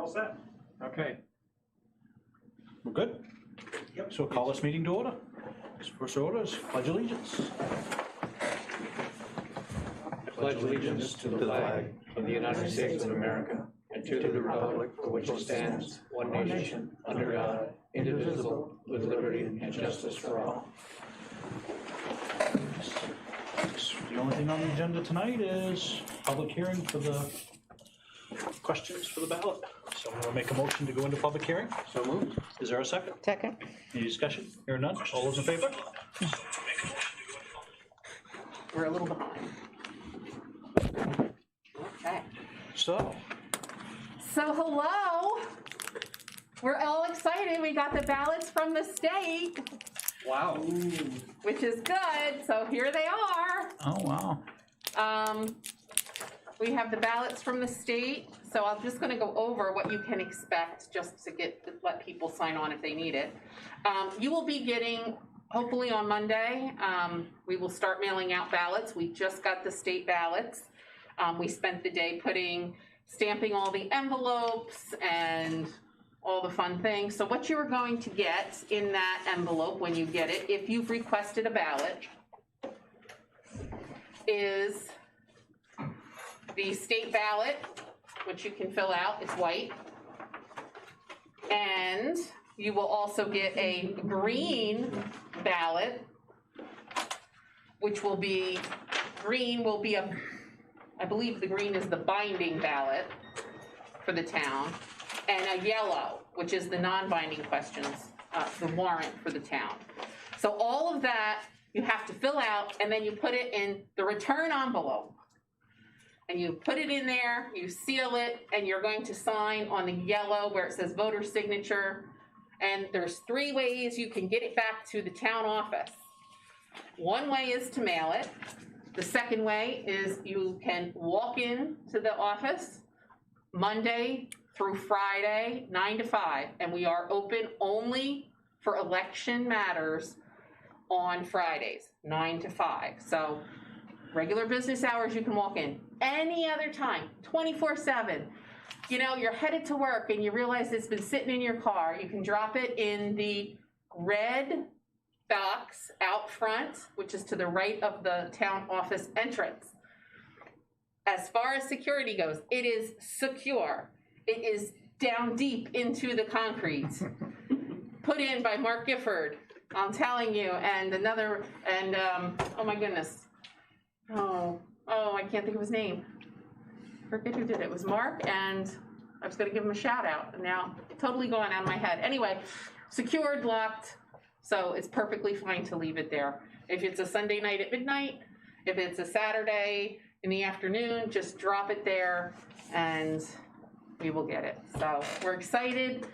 all set. Okay. We're good? Yep. So call this meeting to order. First order is pledge allegiance. I pledge allegiance to the flag of the United States of America and to the republic for which it stands, one nation, under God, indivisible, with liberty and justice for all. The only thing on the agenda tonight is public hearing for the questions for the ballot. So I'm going to make a motion to go into public hearing. So moved. Is there a second? Second. Any discussion? Hearing none? All those in favor? We're a little behind. Okay. So, Hello. We're all excited. We got the ballots from the state, Wow. which is good. So here they are. oh wow. We have the ballots from the state. So I'm just going to go over what you can expect just to let people sign on if they need it. You will be getting, hopefully on Monday, we will start mailing out ballots. We just got the state ballots. We spent the day stamping all the envelopes and all the fun things. So what you are going to get in that envelope when you get it, if you've requested a ballot, is the state ballot, which you can fill out. It's white. And you will also get a green ballot, which will be, I believe the green is the binding ballot for the town, and a yellow, which is the non-binding questions, the warrant for the town. So all of that you have to fill out, and then you put it in the return envelope. And you put it in there, you seal it, and you're going to sign on the yellow where it says voter signature. And there's 3 ways you can get it back to the town office. One way is to mail it. The second way is you can walk in to the office Monday through Friday, 9 to 5. And we are open only for election matters on Fridays, 9 to 5. So regular business hours, you can walk in. Any other time, 24/7. You know, you're headed to work and you realize it's been sitting in your car. You can drop it in the red box out front, which is to the right of the town office entrance. As far as security goes, it is secure. It is down deep into the concrete. Put in by Mark Gifford, I'm telling you, and oh my goodness. Oh, I can't think of his name. Forget who did it. It was Mark, and I was going to give him a shout out. And now, totally going out of my head. Anyway, secured, locked, so it's perfectly fine to leave it there. If it's a Sunday night at midnight, if it's a Saturday in the afternoon, just drop it there, and we will get it. So we're excited.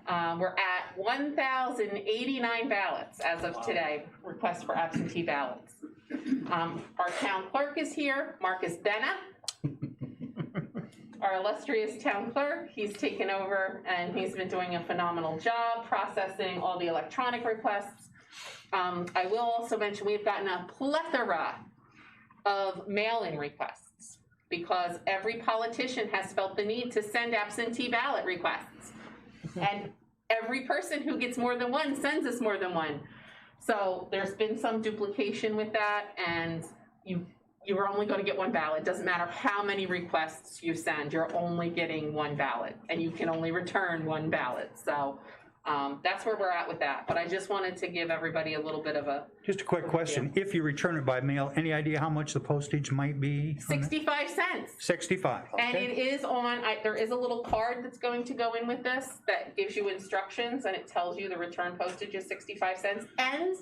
We're at 1,089 ballots as of today, requests for absentee ballots. Our town clerk is here, Marcus Benna, our illustrious town clerk. He's taken over and he's been doing a phenomenal job processing all the electronic requests. I will also mention we've gotten a plethora of mail-in requests because every politician has felt the need to send absentee ballot requests. And every person who gets more than one sends us more than one. So there's been some duplication with that, and you are only going to get one ballot. It doesn't matter how many requests you send, you're only getting one ballot, and you can only return one ballot. So that's where we're at with that. But I just wanted to give everybody a little bit of a... Just a quick question. If you return it by mail, any idea how much the postage might be? 65 cents. 65. Okay. And it is there is a little card that's going to go in with this that gives you instructions, and it tells you the return postage is 65 cents. And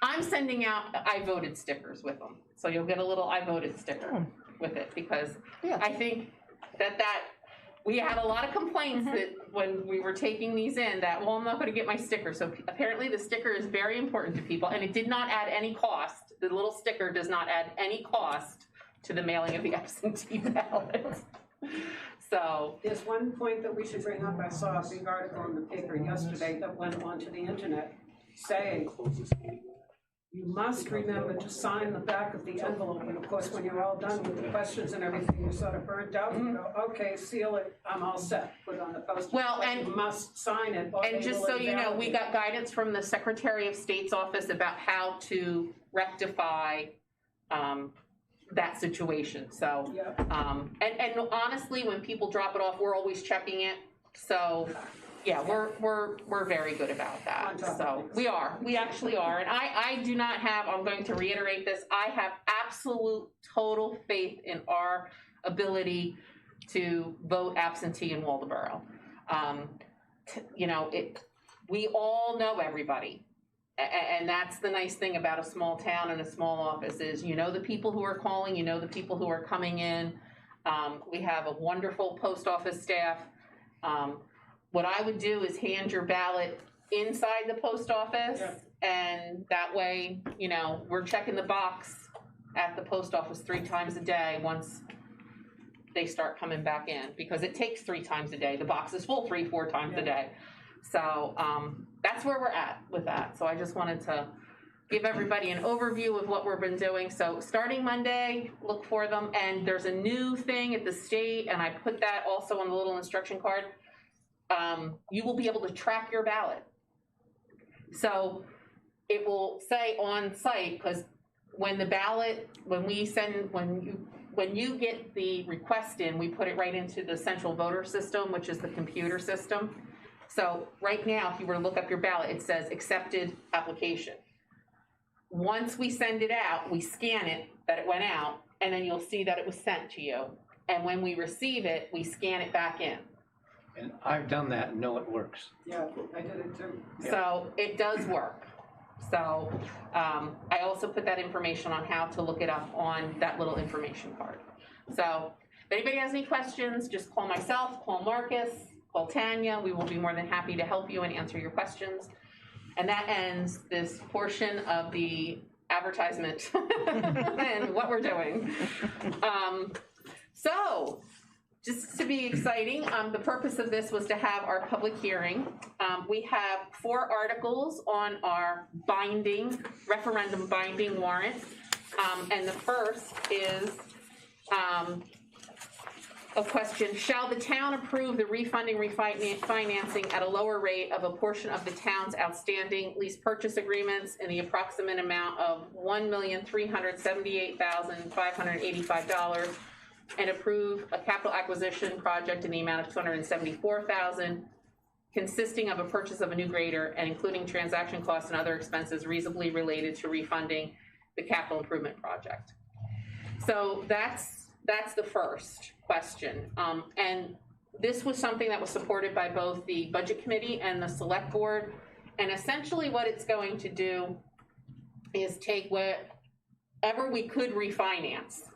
I'm sending out I voted stickers with them. So you'll get a little I voted sticker with it because I think that we had a lot of complaints that when we were taking these in that, well, I'm not going to get my sticker. So apparently the sticker is very important to people, and it did not add any cost. The little sticker does not add any cost to the mailing of the absentee ballot. So there's one point that we should bring up. I saw a big article in the paper yesterday that went onto the internet saying you must remember to sign the back of the envelope. And of course, when you're all done with the questions and everything, you're sort of burnt out, you go, okay, seal it, I'm all set, put it on the post. Well, But and- you must sign it. or And they just will so you know, we invalidate. got guidance from the Secretary of State's office about how to rectify that situation, so. Yeah. And honestly, when people drop it off, we're always checking it, so, yeah, we're very good about that, On top of so. things. We actually are, and I do not have, I'm going to reiterate this, I have absolute total faith in our ability to vote absentee in Waldeboro. You know, we all know everybody. And that's the nice thing about a small town and a small office is, you know the people who are calling, you know the people who are coming in. We have a wonderful post office staff. What I would do is hand your ballot inside the post office, and that way, you know, we're checking the box at the post office 3 times a day once they start coming back in, because it takes 3 times a day. The box is full 3-4 times a day. So that's where we're at with that. So I just wanted to give everybody an overview of what we've been doing. So starting Monday, look for them. And there's a new thing at the state, and I put that also on the little instruction card. You will be able to track your ballot. So it will say on site, because when the ballot, when you get the request in, we put it right into the central voter system, which is the computer system. So right now, if you were to look up your ballot, it says accepted application. Once we send it out, we scan it, that it went out, and then you'll see that it was sent to you. And when we receive it, we scan it back in. And I've done that and know it works. Yeah, I did it too. So it does work. So I also put that information on how to look it up on that little information card. So if anybody has any questions, just call myself, call Marcus, call Tanya. We will be more than happy to help you and answer your questions. And that ends this portion of the advertisement and what we're doing. So just to be exciting, the purpose of this was to have our public hearing. We have 4 articles on our referendum binding warrant. And the first is a question: shall the town approve the refinancing at a lower rate of a portion of the town's outstanding lease purchase agreements in the approximate amount of $1,378,585, and approve a capital acquisition project in the amount of $274,000, consisting of a purchase of a new grader and including transaction costs and other expenses reasonably related to refunding the capital improvement project. So that's the first question. And this was something that was supported by both the Budget Committee and the Select Board. And essentially what it's going to do is take whatever we could refinance.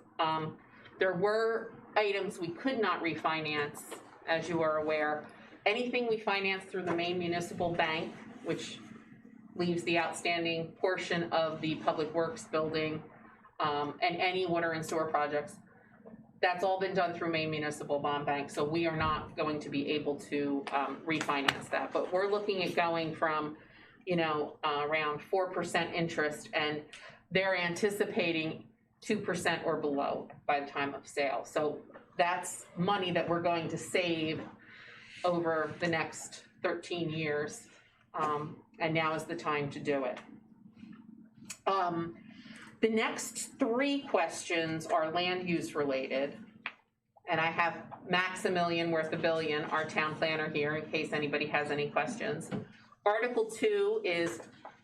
There were items we could not refinance, as you are aware. Anything we financed through the Maine Municipal Bank, which leaves the outstanding portion of the Public Works building, and any water and sewer projects, that's all been done through Maine Municipal Bond Bank, so we are not going to be able to refinance that. But we're looking at going from, around 4% interest, and they're anticipating 2% or below by the time of sale. So that's money that we're going to save over the next 13 years, and now is the time to do it. The next 3 questions are land use related, and I have Maximilian Worth a Billion, our town planner, here in case anybody has any questions. Article 2 is,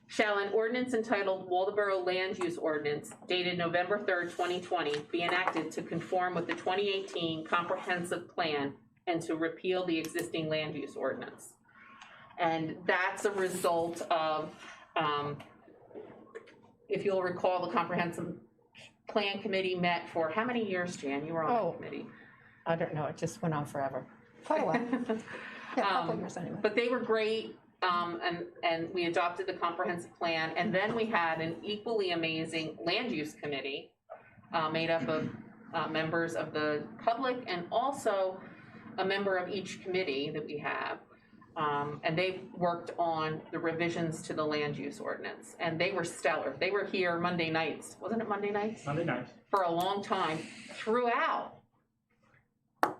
shall an ordinance entitled Waldeboro Land Use Ordinance dated November 3rd, 2020 be enacted to conform with the 2018 comprehensive plan and to repeal the existing land use ordinance? And that's a result of, if you'll recall, the comprehensive plan committee met for how many years, Jan? You were on the committee. I don't know, it just went on forever. Quite a while. Yeah, a couple of years anyway. But they were great, and we adopted the comprehensive plan, and then we had an equally amazing land use committee made up of members of the public and also a member of each committee that we have. And they worked on the revisions to the land use ordinance, and they were stellar. They were here Monday nights, wasn't it Monday nights? Monday night. For a long time, throughout,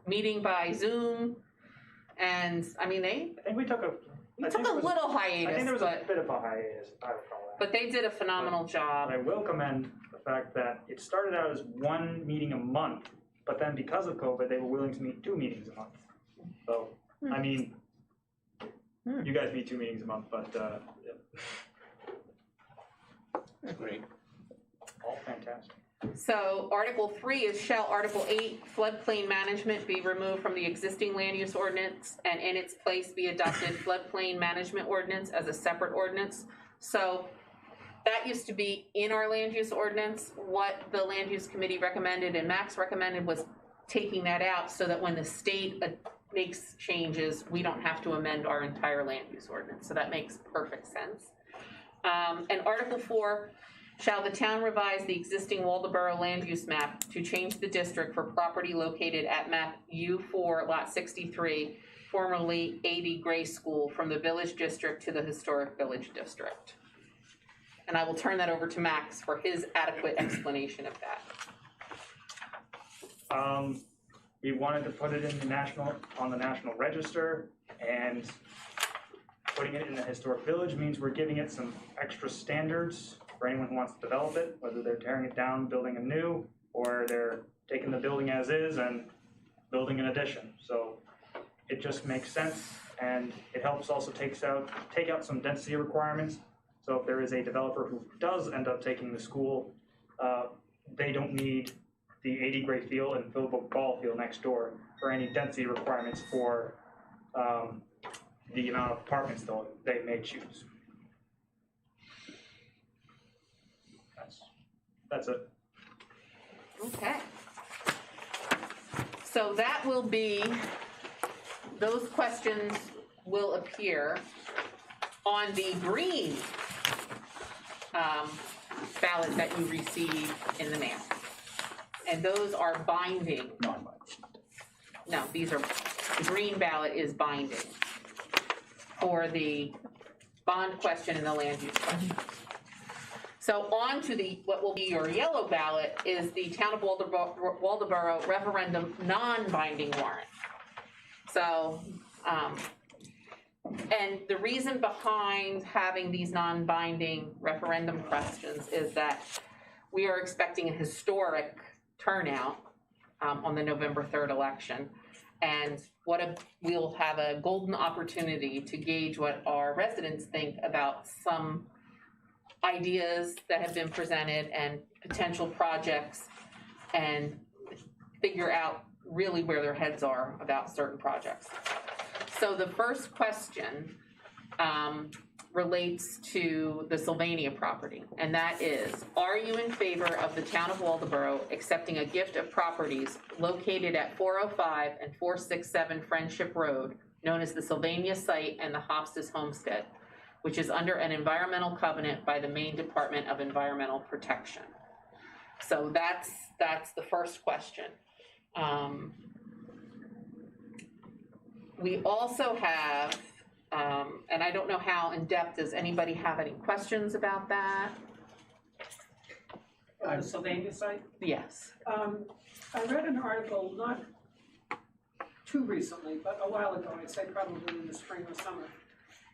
meeting by Zoom, and, I mean, they I think we took a. took a little I think there hiatus, was a but, bit of a hiatus, if I recall that. but they did a phenomenal job. But I will commend the fact that it started out as one meeting a month, but then because of COVID, they were willing to meet 2 meetings a month. So, I mean, you guys meet 2 meetings a month, but, yeah. Great. All fantastic. So Article 3 is shall Article 8 floodplain management be removed from the existing land use ordinance and in its place be adopted floodplain management ordinance as a separate ordinance. So that used to be in our land use ordinance. What the land use committee recommended and Max recommended was taking that out so that when the state makes changes, we don't have to amend our entire land use ordinance. So that makes perfect sense. And Article 4, shall the town revise the existing Waldoboro land use map to change the district for property located at map U4 lot 63, formerly 80 Gray School, from the village district to the historic village district. And I will turn that over to Max for his adequate explanation of that. We wanted to put it in on the National Register, and putting it in the historic village means we're giving it some extra standards for anyone who wants to develop it, whether they're tearing it down, building a new, or they're taking the building as is and building an addition. So it just makes sense, and it helps also take out some density requirements. So if there is a developer who does end up taking the school, they don't need the 80 Gray Field and Philbrook Ball Field next door for any density requirements for the amount of apartments they may choose. That's it. Okay. So that will be, those questions will appear on the green ballot that you received in the mail. And those are binding. No, these are, the green ballot is binding for the bond question and the land use question. So on to what will be your yellow ballot is the Town of Waldoboro referendum non-binding warrant. So, and the reason behind having these non-binding referendum questions is that we are expecting a historic turnout on the November 3rd election. And we'll have a golden opportunity to gauge what our residents think about some ideas that have been presented and potential projects, and figure out really where their heads are about certain projects. So the first question relates to the Sylvania property, and that is, are you in favor of the Town of Waldoboro accepting a gift of properties located at 405 and 467 Friendship Road, known as the Sylvania site and the Hofstas Homestead, which is under an environmental covenant by the Maine Department of Environmental Protection? So that's the first question. We also have, and I don't know how in depth, does anybody have any questions about that? On the Sylvania site? Yes. I read an article, not too recently, but a while ago, I'd say probably in the spring or summer.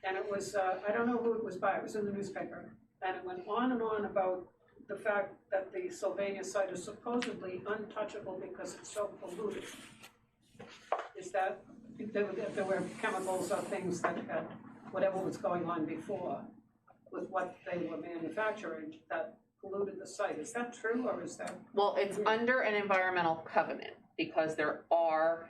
And it was, I don't know who it was by, it was in the newspaper. And it went on and on about the fact that the Sylvania site is supposedly untouchable because it's so polluted. Is that, if there were chemicals or things that had, whatever was going on before with what they were manufacturing that polluted the site. Is that true, or is that? Well, it's under an environmental covenant because there are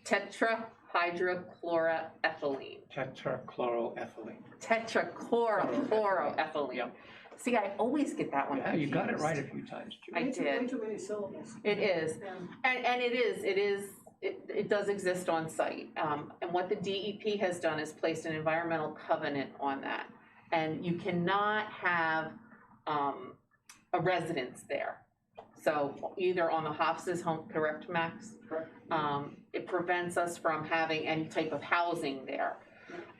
tetrahydrochloroethylene. Tetrachloroethylene. Tetrachloroethylene. Yep. See, I always get that one Yeah, you got it confused. right a few times, too. I Way did. too many syllables. It is. Yeah. And it does exist on site. And what the DEP has done is placed an environmental covenant on that. And you cannot have a residence there. So either on the Hofstas home, correct, Max? Correct. It prevents us from having any type of housing there.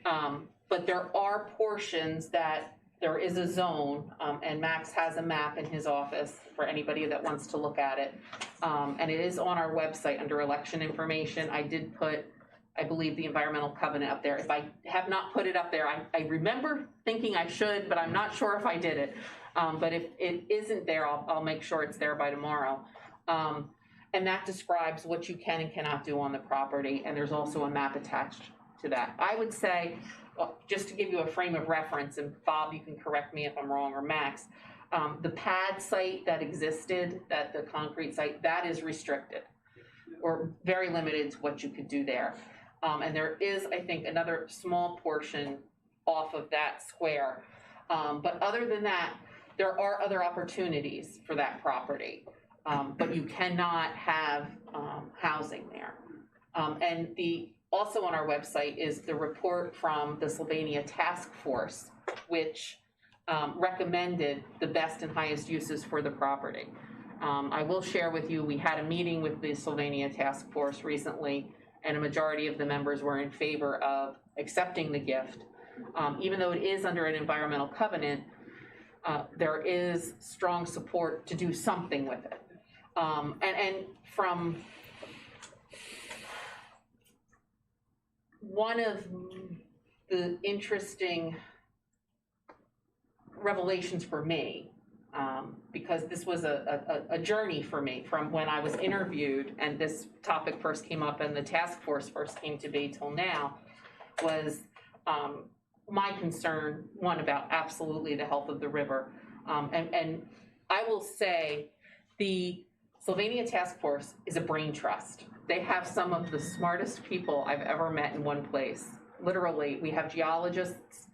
But there are portions that there is a zone, and Max has a map in his office for anybody that wants to look at it. And it is on our website under election information. I did put, I believe, the environmental covenant up there. If I have not put it up there, I remember thinking I should, but I'm not sure if I did it. But if it isn't there, I'll make sure it's there by tomorrow. And that describes what you can and cannot do on the property, and there's also a map attached to that. I would say, well, just to give you a frame of reference, and Bob, you can correct me if I'm wrong, or Max, the pad site that existed, the concrete site, that is restricted, or very limited to what you could do there. And there is, I think, another small portion off of that square. But other than that, there are other opportunities for that property. But you cannot have housing there. And also on our website is the report from the Sylvania Task Force, which recommended the best and highest uses for the property. I will share with you, we had a meeting with the Sylvania Task Force recently, and a majority of the members were in favor of accepting the gift. Even though it is under an environmental covenant, there is strong support to do something with it. And from one of the interesting revelations for me, because this was a journey for me from when I was interviewed and this topic first came up and the task force first came to be till now, was my concern, one, about absolutely the health of the river. And I will say the Sylvania Task Force is a brain trust. They have some of the smartest people I've ever met in one place. Literally, we have geologists.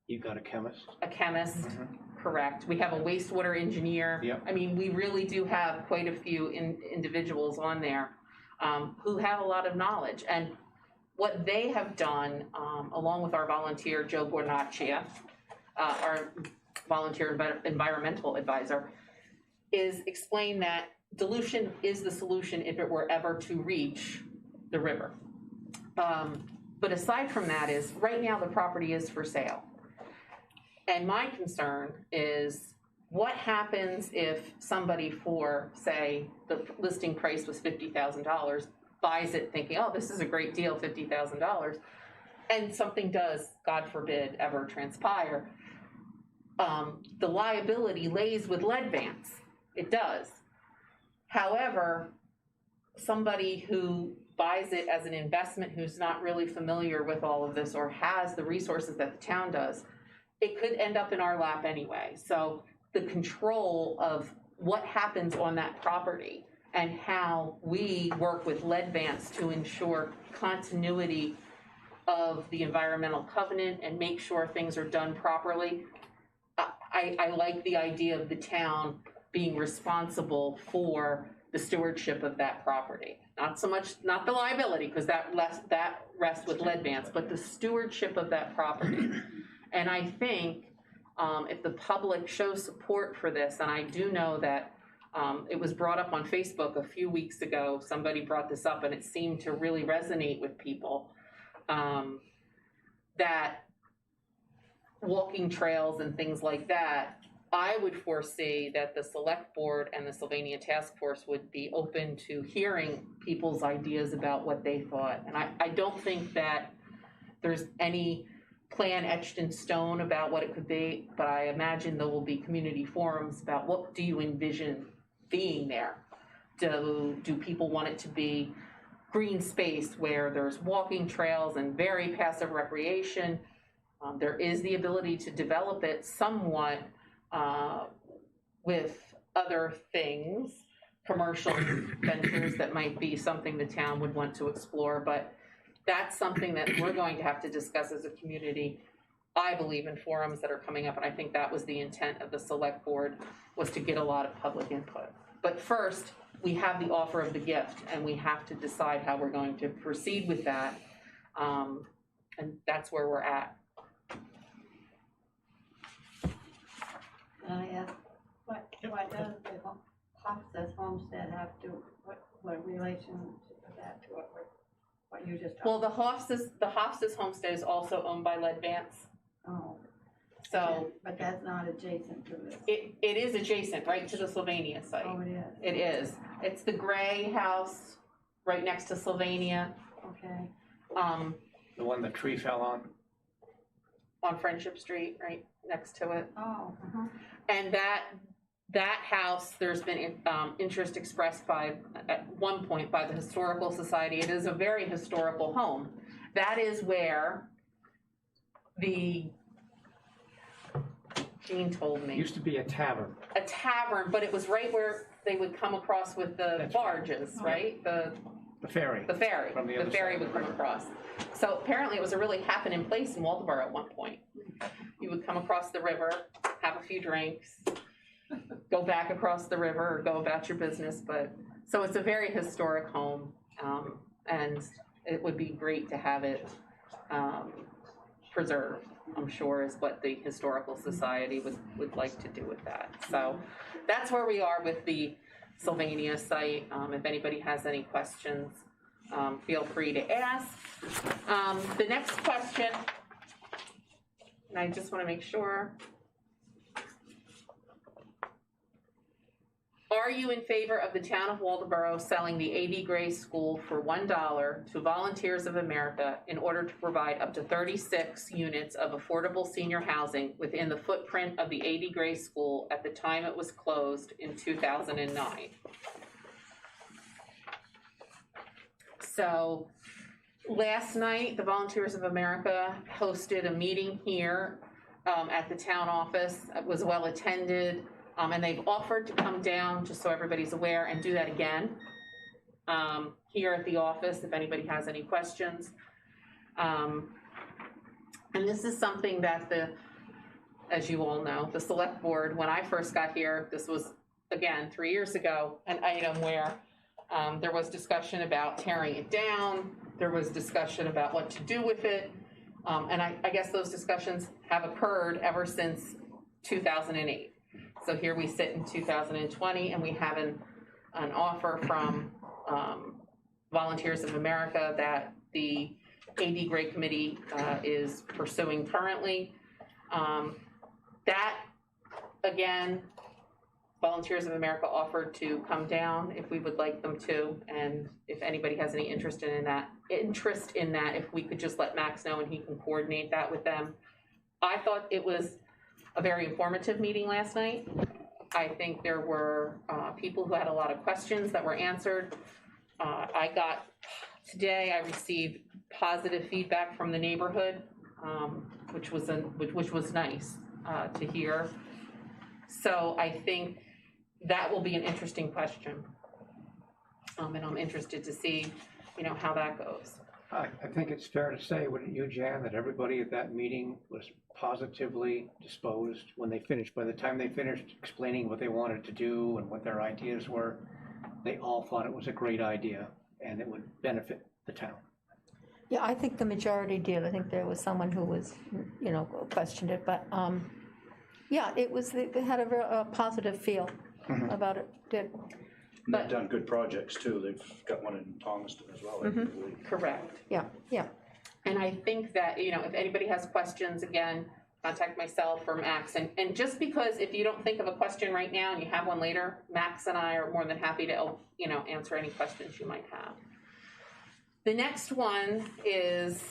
You got a chemist? A chemist, correct. We have a wastewater engineer. Yep. I mean, we really do have quite a few individuals on there who have a lot of knowledge. And what they have done, along with our volunteer, Joe Guarnaccia, our volunteer environmental advisor, is explain that dilution is the solution if it were ever to reach the river. But aside from that is, right now the property is for sale. And my concern is what happens if somebody for, say, the listing price was $50,000, buys it thinking, oh, this is a great deal, $50,000, and something does, God forbid, ever transpire. The liability lays with Leadvance. It does. However, somebody who buys it as an investment who's not really familiar with all of this or has the resources that the town does, it could end up in our lap anyway. So the control of what happens on that property and how we work with Leadvance to ensure continuity of the environmental covenant and make sure things are done properly. I like the idea of the town being responsible for the stewardship of that property. Not so much, not the liability, because that rests with Leadvance, but the stewardship of that property. And I think if the public shows support for this, and I do know that it was brought up on Facebook a few weeks ago, somebody brought this up and it seemed to really resonate with people, that walking trails and things like that, I would foresee that the select board and the Sylvania Task Force would be open to hearing people's ideas about what they thought. And I don't think that there's any plan etched in stone about what it could be, but I imagine there will be community forums about what do you envision being there. Do people want it to be green space where there's walking trails and very passive recreation? There is the ability to develop it somewhat with other things, commercial ventures that might be something the town would want to explore, but that's something that we're going to have to discuss as a community, I believe, in forums that are coming up, and I think that was the intent of the select board, was to get a lot of public input. But first, we have the offer of the gift, and we have to decide how we're going to proceed with that, and that's where we're at. What does the Hofstad's homestead have to, what relation to that to what we're you just talked? Well, the Hofstas homestead is also owned by Lead Vance, Oh, so but that's not adjacent to this. it is adjacent, right to the Sylvania site. Oh, it is? It is. It's the gray house right next to Sylvania, Okay. The one the tree fell on? Friendship Street, right next to it. Oh, uh-huh. And that house, there's been interest expressed at one point by the Historical Society. It is a very historical home. That is where Jean told me. Used to be a tavern. A tavern, but it was right where they would come across with the That's barges, right? The ferry. The ferry. From the The other ferry side of would the come river. across. So apparently it was a really happening place in Waldoboro at one point. You would come across the river, have a few drinks, go back across the river or go about your business. So it's a very historic home, and it would be great to have it preserved, I'm sure, is what the Historical Society would like to do with that. So that's where we are with the Sylvania site. If anybody has any questions, feel free to ask. The next question, and I just want to make sure. Are you in favor of the town of Waldoboro selling the A.D. Gray School for $1 to Volunteers of America in order to provide up to 36 units of affordable senior housing within the footprint of the A.D. Gray School at the time it was closed in 2009? So last night, the Volunteers of America hosted a meeting here at the town office. It was well attended. And they've offered to come down, just so everybody's aware, and do that again here at the office if anybody has any questions. And this is something that as you all know, the select board, when I first got here, this was, again, 3 years ago, an item where there was discussion about tearing it down. There was discussion about what to do with it. And I guess those discussions have occurred ever since 2008. So here we sit in 2020, and we have an offer from Volunteers of America that the A.D. Gray Committee is pursuing currently. That, again, Volunteers of America offered to come down if we would like them to, and if anybody has any interest in that, if we could just let Max know and he can coordinate that with them. I thought it was a very informative meeting last night. I think there were people who had a lot of questions that were answered. Today I received positive feedback from the neighborhood, which was nice to hear. So I think that will be an interesting question. And I'm interested to see, how that goes. I think it's fair to say, wouldn't you, Jan, that everybody at that meeting was positively disposed when they finished. By the time they finished explaining what they wanted to do and what their ideas were, they all thought it was a great idea and it would benefit the town. Yeah, I think the majority did. I think there was someone who was, questioned it, but, yeah, they had a positive feel about it, did. And they've done good projects too. They've got one in Thomaston as well, I believe. Correct. Yeah. And I think that, if anybody has questions, again, contact myself or Max. And just because if you don't think of a question right now and you have one later, Max and I are more than happy to, answer any questions you might have. The next one is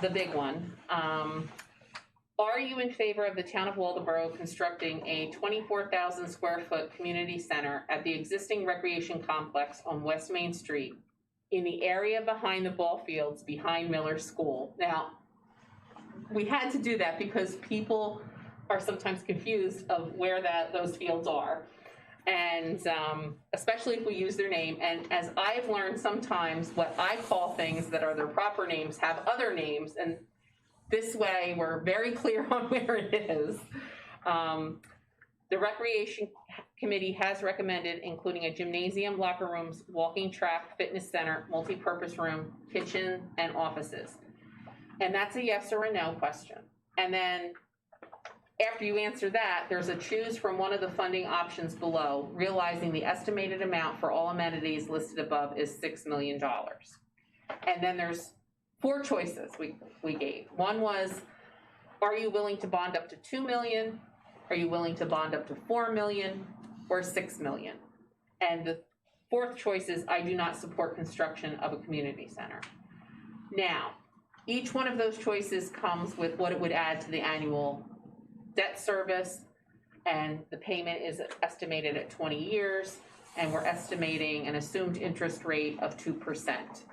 the big one. Are you in favor of the town of Waldoboro constructing a 24,000 square foot community center at the existing recreation complex on West Main Street in the area behind the ball fields behind Miller School? Now, we had to do that because people are sometimes confused of where those fields are. And especially if we use their name. And as I've learned, sometimes what I call things that are their proper names have other names. And this way, we're very clear on where it is. The Recreation Committee has recommended including a gymnasium, locker rooms, walking track, fitness center, multi-purpose room, kitchen, and offices. And that's a yes or a no question. And then after you answer that, there's a choose from one of the funding options below, realizing the estimated amount for all amenities listed above is $6 million. And then there's 4 choices we gave. One was, are you willing to bond up to 2 million? Are you willing to bond up to 4 million or 6 million? And the 4th choice is, I do not support construction of a community center. Now, each one of those choices comes with what it would add to the annual debt service, and the payment is estimated at 20 years, and we're estimating an assumed interest rate of 2%.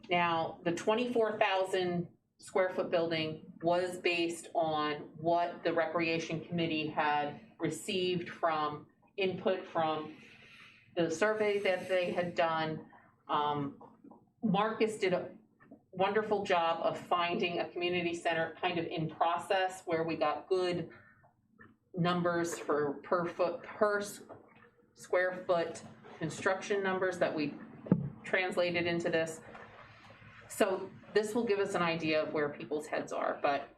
Now, the 24,000 square foot building was based on what the Recreation Committee had received from input from the survey that they had done. Marcus did a wonderful job of finding a community center kind of in process where we got good numbers for per square foot construction numbers that we translated into this. So this will give us an idea of where people's heads are, but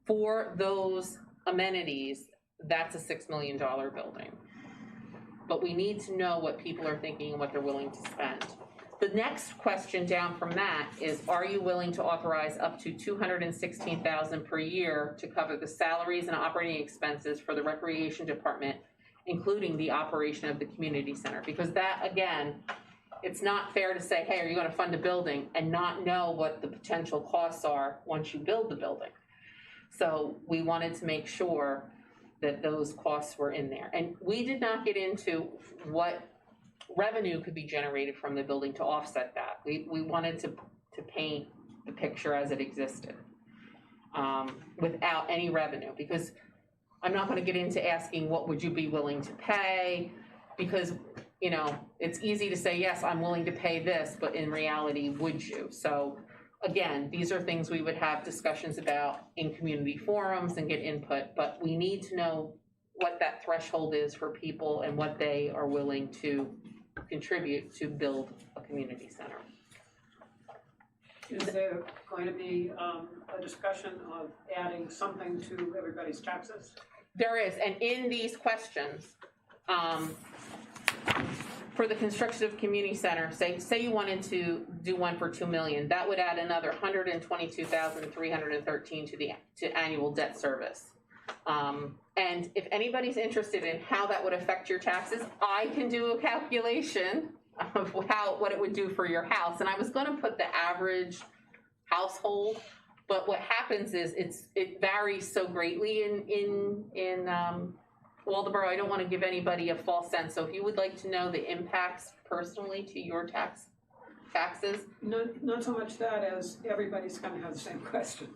for those amenities, that's a $6 million building. But we need to know what people are thinking and what they're willing to spend. The next question down from that is, are you willing to authorize up to $216,000 per year to cover the salaries and operating expenses for the recreation department, including the operation of the community center? Because that, again, it's not fair to say, hey, are you going to fund a building and not know what the potential costs are once you build the building? So we wanted to make sure that those costs were in there. And we did not get into what revenue could be generated from the building to offset that. We wanted to paint the picture as it existed without any revenue, because I'm not going to get into asking what would you be willing to pay, because you know, it's easy to say, yes, I'm willing to pay this, but in reality, would you? So again, these are things we would have discussions about in community forums and get input, but we need to know what that threshold is for people and what they are willing to contribute to build a community center. Is there going to be a discussion of adding something to everybody's taxes? There is, and in these questions, for the construction of community center, say you wanted to do one for 2 million, that would add another 122,313 to annual debt service. And if anybody's interested in how that would affect your taxes, I can do a calculation of what it would do for your house. And I was going to put the average household, but what happens is it varies so greatly in Waldeboro. I don't want to give anybody a false sense. So if you would like to know the impacts personally to your taxes. Not so much that as everybody's going to have the same question.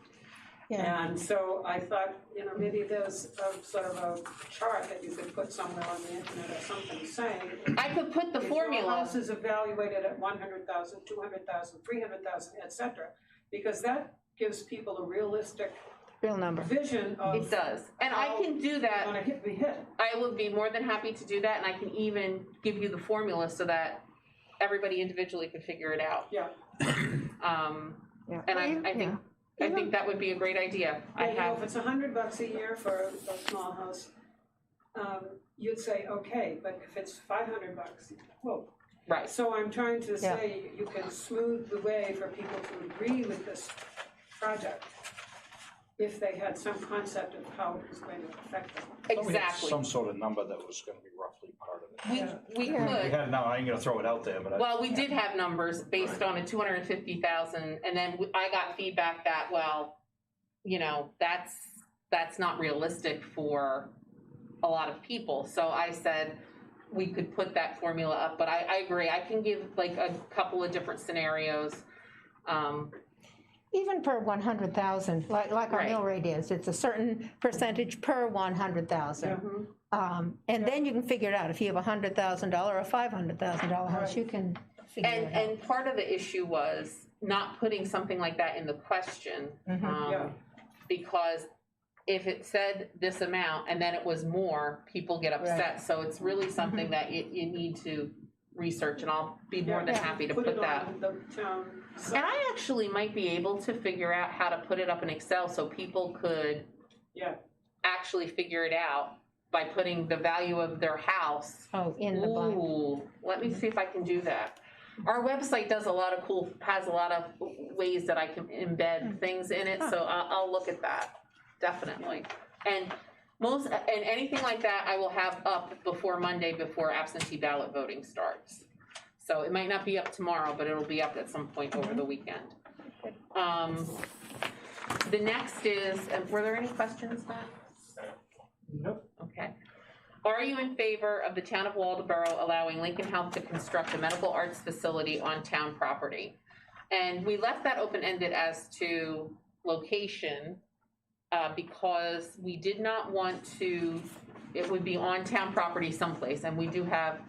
Yeah. And so I thought, you know, maybe there's a sort of a chart that you could put somewhere on the internet or something saying. I could put the formula. Your house is evaluated at 100,000, 200,000, 300,000, etc. Because that gives people a realistic Real number. vision of. It does, and I can do that. Want to be hit. I would be more than happy to do that, and I can even give you the formula so that everybody individually could figure it out. Yeah. Yeah. And I think that would be a great idea. You know, if it's $100 a year for a small house, you'd say okay, but if it's $500, whoa. Right. So I'm trying to say you can smooth the way for people to agree with this project if they had some concept of how it was going to affect them. Exactly. Some sort of number that was going to be roughly part of it. We We could. had, no, I ain't going to throw it out there, but Well, we did have numbers based on a 250,000, and then I got feedback that, well, you know, that's not realistic for a lot of people. So I said we could put that formula up, but I agree. I can give like a couple of different scenarios. Even per 100,000, like our Right. mill rate is, it's a certain percentage per 100,000. And then you can figure it out. If you have a $100,000 or a $500,000 house, you can figure it out. And part of the issue was not putting something like that in the question, because if it said this amount and then it was more, people get upset. So it's really something that you need to research, and I'll be more than happy to put it that. on the town site. And I actually might be able to figure out how to put it up in Excel so people could actually figure it out by putting the value of their house. Oh, in the bond. Ooh, let me see if I can do that. Our website does has a lot of ways that I can embed things in it, so I'll look at that, definitely. And anything like that, I will have up before Monday, before absentee ballot voting starts. So it might not be up tomorrow, but it'll be up at some point over the weekend. The next is, were there any questions, Matt? Nope. Okay. Are you in favor of the town of Waldeboro allowing Lincoln Health to construct a medical arts facility on town property? And we left that open-ended as to location because we did not want to, it would be on town property someplace, and we do have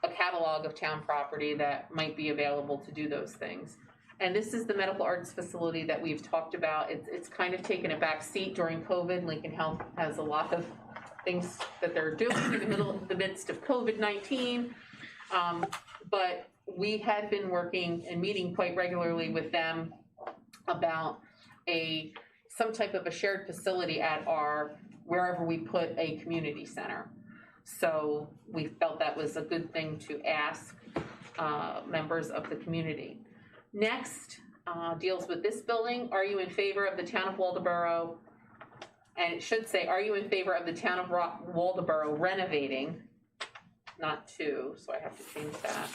a catalog of town property that might be available to do those things. And this is the medical arts facility that we've talked about. It's kind of taken a back seat during COVID. Lincoln Health has a lot of things that they're doing in the midst of COVID-19. But we had been working and meeting quite regularly with them about some type of a shared facility at wherever we put a community center. So we felt that was a good thing to ask members of the community. Next deals with this building. Are you in favor of the town of Waldeboro? And it should say, are you in favor of the town of Waldeboro renovating, not to, so I have to change that,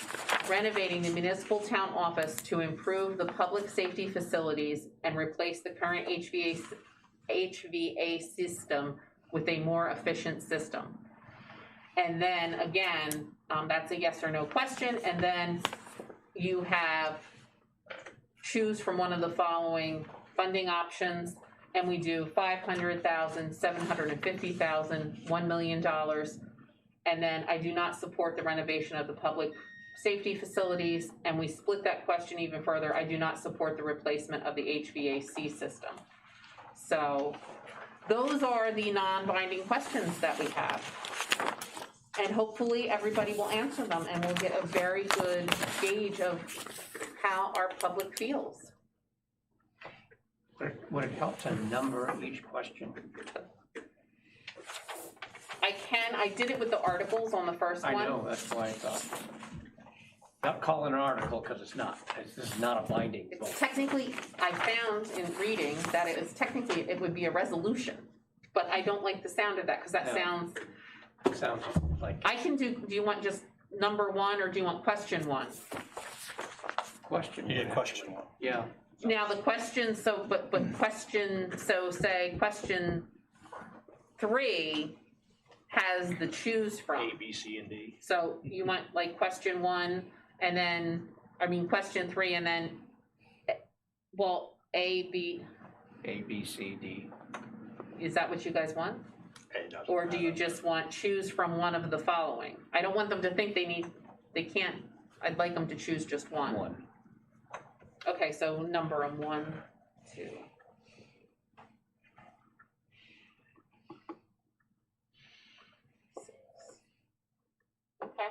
renovating the municipal town office to improve the public safety facilities and replace the current HVA system with a more efficient system? And then again, that's a yes or no question. And then you have choose from one of the following funding options. And we do $500,000, $750,000, $1 million. And then I do not support the renovation of the public safety facilities. And we split that question even further. I do not support the replacement of the HVAC system. So those are the non-binding questions that we have. And hopefully everybody will answer them and we'll get a very good gauge of how our public feels. Would it help to number each question? I did it with the articles on the first one. I know, that's why I thought. Not call it an article, because it's not. This is not a binding vote. It's technically, I found in reading that it would be a resolution, but I don't like the sound of that, because that sounds like. I can do you want just number one, or do you want question one? Question. Yeah, question one. Yeah. Now the question, say question 3 has the choose from. A, B, C, and D. So you want like question 1 and then, question 3 and then, well, A, B, C, D. Is that what you guys want? Or do you just want choose from one of the following? I don't want them to think they can't, I'd like them to choose just one. One. Okay, so number them 1, 2. Okay,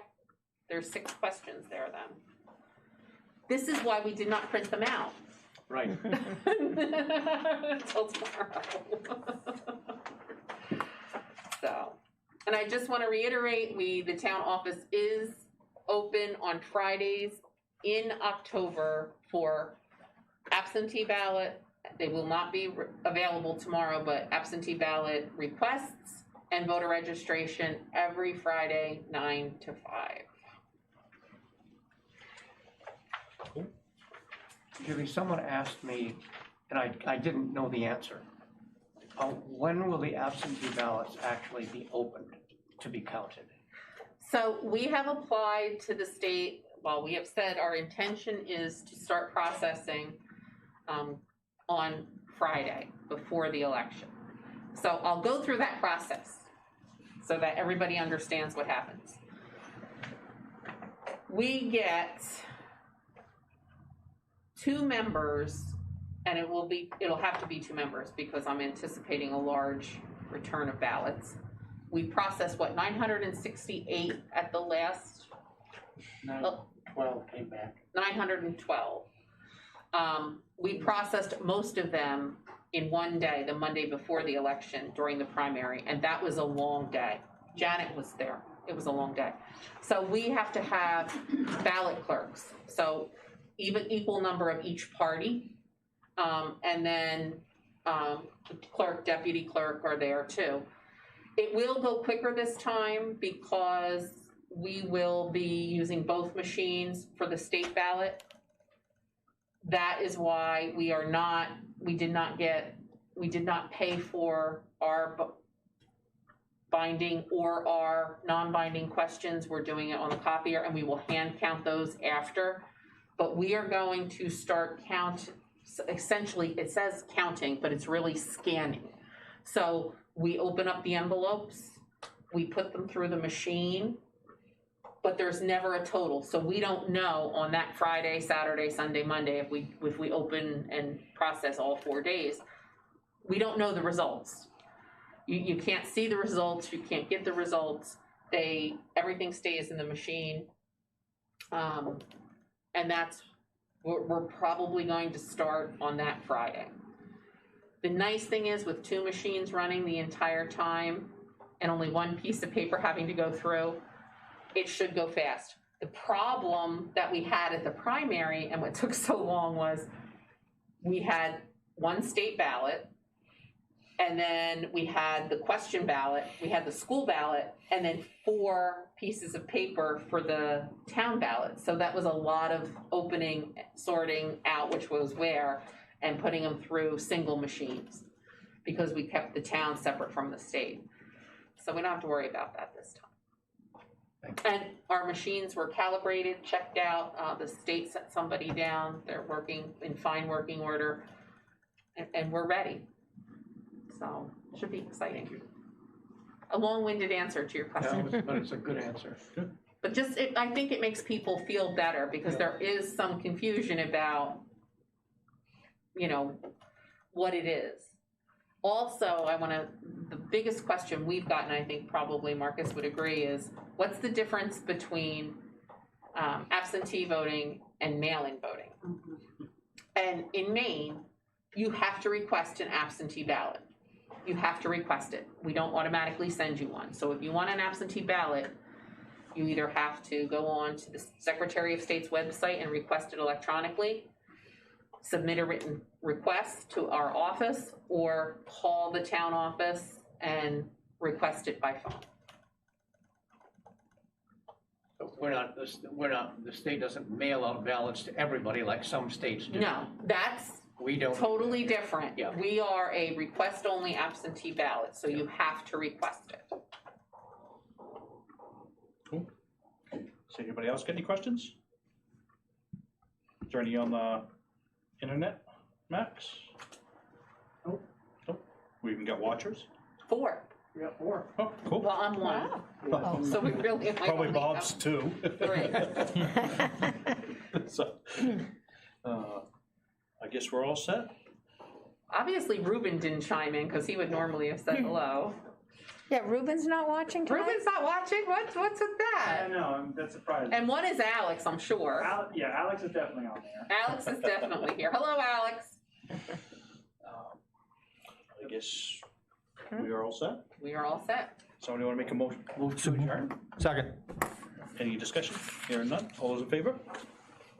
there's 6 questions there then. This is why we did not print them out. Right. Until tomorrow. So, and I just want to reiterate, the town office is open on Fridays in October for absentee ballot. They will not be available tomorrow, but absentee ballot requests and voter registration every Friday, 9 to 5. Julie, someone asked me, and I didn't know the answer. When will the absentee ballots actually be opened to be counted? So we have applied to the state. Well, we have said our intention is to start processing on Friday before the election. So I'll go through that process so that everybody understands what happens. We get 2 members, and it'll have to be 2 members because I'm anticipating a large return of ballots. We processed 968 at the last. 12 came back. 912. We processed most of them in one day, the Monday before the election during the primary, and that was a long day. Janet was there. it was a long day. So we have to have ballot clerks, so even equal number of each party. And then clerk, deputy clerk are there too. It will go quicker this time because we will be using both machines for the state ballot. That is why we did not pay for our binding or our non-binding questions. We're doing it on the copier, and we will hand count those after. But we are going to start essentially it says counting, but it's really scanning. So we open up the envelopes, we put them through the machine, but there's never a total. So we don't know on that Friday, Saturday, Sunday, Monday, if we open and process all 4 days, we don't know the results. You can't see the results, you can't get the results. Everything stays in the machine. And we're probably going to start on that Friday. The nice thing is with 2 machines running the entire time and only 1 piece of paper having to go through, it should go fast. The problem that we had at the primary and what took so long was we had 1 state ballot, and then we had the question ballot, we had the school ballot, and then 4 pieces of paper for the town ballot. So that was a lot of opening, sorting out which was where, and putting them through single machines because we kept the town separate from the state. So we don't have to worry about that this time. And our machines were calibrated, checked out, the state sent somebody down, they're working in fine working order, and we're ready. So it should be exciting. A long-winded answer to your question. Yeah, but it's a good answer. But I think it makes people feel better because there is some confusion about, what it is. Also, the biggest question we've gotten, I think probably Marcus would agree, is what's the difference between absentee voting and mail-in voting? And in Maine, you have to request an absentee ballot. You have to request it. We don't automatically send you one. So if you want an absentee ballot, you either have to go on to the Secretary of State's website and request it electronically, submit a written request to our office, or call the town office and request it by phone. The state doesn't mail out ballots to everybody like some states do. No, that's We don't. totally different. Yeah. We are a request-only absentee ballot, so you have to request it. Cool. Does anybody else get any questions? Is there any on the internet, Max? Nope. Nope. We even got watchers? 4. Yeah, 4. Oh, cool. Well, I'm 1. Oh. So we really might Probably only Bob's have 2. 3. So, I guess we're all set. Obviously, Ruben didn't chime in because he would normally have said hello. Yeah, Ruben's not watching tonight? Ruben's not watching? What's with I that? know, that's surprising. And one is Alex, I'm sure. Yeah, Alex is definitely on there. Alex is definitely here. Hello, Alex. I guess we are all set. We are all set. Somebody want to make a motion? Move to adjourn. Second. Any discussion? Hearing none. All those in favor?